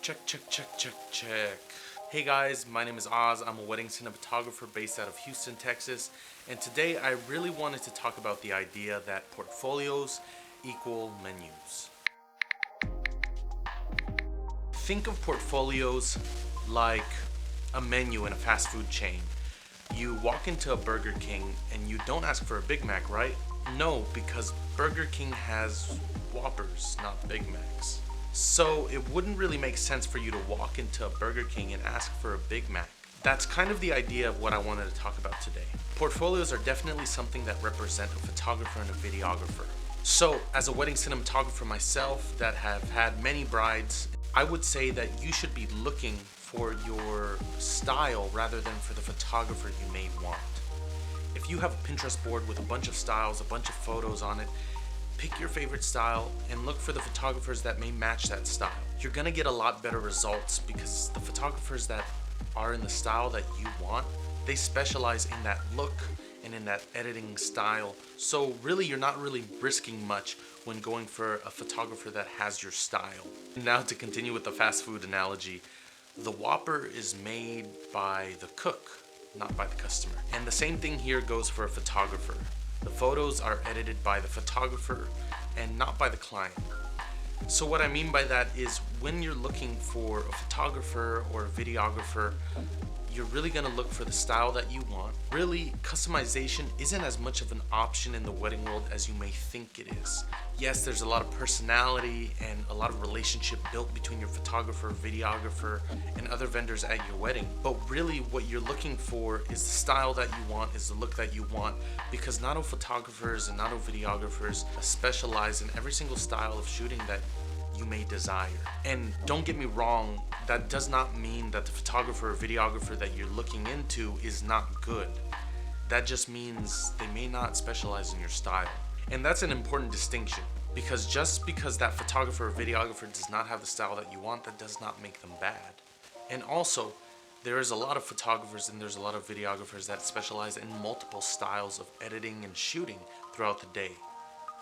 Check, check, check, check, check. Hey guys, my name is Oz. I'm a wedding cinematographer based out of Houston, Texas. And today I really wanted to talk about the idea that portfolios equal menus. Think of portfolios like a menu in a fast food chain. You walk into a Burger King and you don't ask for a Big Mac, right? No, because Burger King has Whoppers, not Big Macs. So it wouldn't really make sense for you to walk into a Burger King and ask for a Big Mac. That's kind of the idea of what I wanted to talk about today. Portfolios are definitely something that represent a photographer and a videographer. So as a wedding cinematographer myself that have had many brides, I would say that you should be looking for your style rather than for the photographer you may want. If you have a Pinterest board with a bunch of styles, a bunch of photos on it, pick your favorite style and look for the photographers that may match that style. You're gonna get a lot better results because the photographers that are in the style that you want, they specialize in that look and in that editing style. So really, you're not really risking much when going for a photographer that has your style. Now to continue with the fast food analogy, the Whopper is made by the cook, not by the customer. And the same thing here goes for a photographer. The photos are edited by the photographer and not by the client. So what I mean by that is when you're looking for a photographer or a videographer, you're really gonna look for the style that you want. Really, customization isn't as much of an option in the wedding world as you may think it is. Yes, there's a lot of personality and a lot of relationship built between your photographer, videographer, and other vendors at your wedding. But really what you're looking for is the style that you want, is the look that you want, because not all photographers and not all videographers specialize in every single style of shooting that you may desire. And don't get me wrong, that does not mean that the photographer or videographer that you're looking into is not good. That just means they may not specialize in your style. And that's an important distinction, because just because that photographer or videographer does not have the style that you want, that does not make them bad. And also, there is a lot of photographers and there's a lot of videographers that specialize in multiple styles of editing and shooting throughout the day.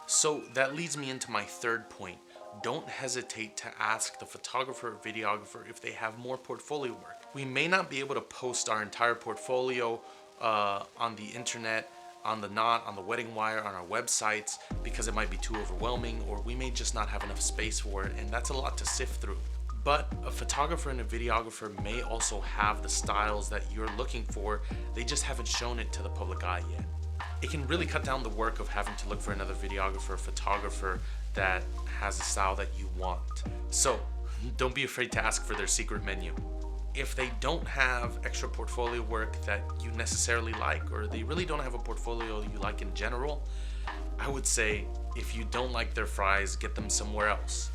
So that leads me into my third point. Don't hesitate to ask the photographer or videographer if they have more portfolio work. We may not be able to post our entire portfolio on the internet, on the Knot, on the Wedding Wire, on our websites, because it might be too overwhelming, or we may just not have enough space for it, and that's a lot to sift through. But a photographer and a videographer may also have the styles that you're looking for, they just haven't shown it to the public eye yet. It can really cut down the work of having to look for another videographer or photographer that has a style that you want. So don't be afraid to ask for their secret menu. If they don't have extra portfolio work that you necessarily like, or they really don't have a portfolio you like in general, I would say if you don't like their fries, get them somewhere else.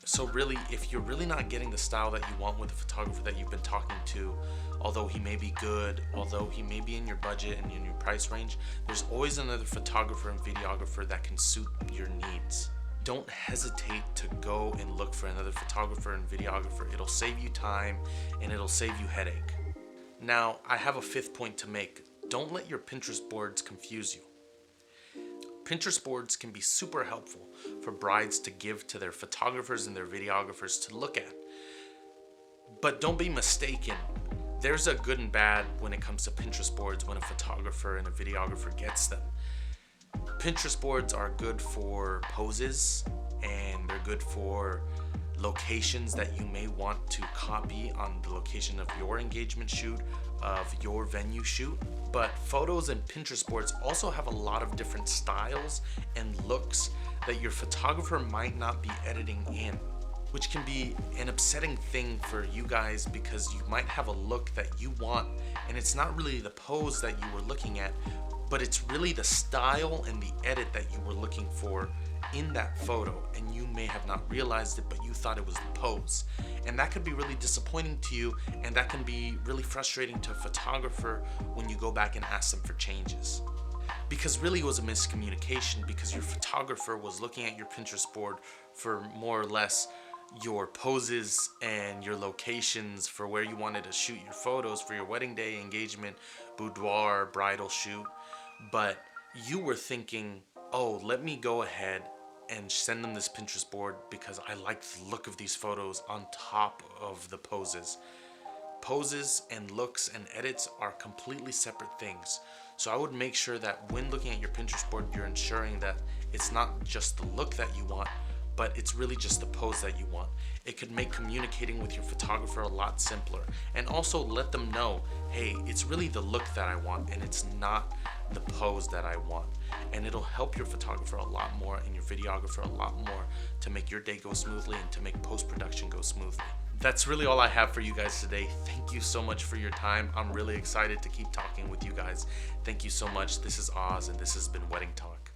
So really, if you're really not getting the style that you want with the photographer that you've been talking to, although he may be good, although he may be in your budget and in your price range, there's always another photographer and videographer that can suit your needs. Don't hesitate to go and look for another photographer and videographer. It'll save you time and it'll save you headache. Now, I have a fifth point to make. Don't let your Pinterest boards confuse you. Pinterest boards can be super helpful for brides to give to their photographers and their videographers to look at. But don't be mistaken. There's a good and bad when it comes to Pinterest boards when a photographer and a videographer gets them. Pinterest boards are good for poses and they're good for locations that you may want to copy on the location of your engagement shoot, of your venue shoot. But photos and Pinterest boards also have a lot of different styles and looks that your photographer might not be editing in, which can be an upsetting thing for you guys because you might have a look that you want and it's not really the pose that you were looking at, but it's really the style and the edit that you were looking for in that photo, and you may have not realized it, but you thought it was the pose. And that could be really disappointing to you, and that can be really frustrating to a photographer when you go back and ask them for changes. Because really it was a miscommunication, because your photographer was looking at your Pinterest board for more or less your poses and your locations for where you wanted to shoot your photos for your wedding day, engagement, boudoir, bridal shoot. But you were thinking, oh, let me go ahead and send them this Pinterest board because I like the look of these photos on top of the poses. Poses and looks and edits are completely separate things. So I would make sure that when looking at your Pinterest board, you're ensuring that it's not just the look that you want, but it's really just the pose that you want. It could make communicating with your photographer a lot simpler. And also let them know, hey, it's really the look that I want and it's not the pose that I want. And it'll help your photographer a lot more and your videographer a lot more to make your day go smoothly and to make post-production go smoothly. That's really all I have for you guys today. Thank you so much for your time. I'm really excited to keep talking with you guys. Thank you so much. This is Oz and this has been Wedding Talk.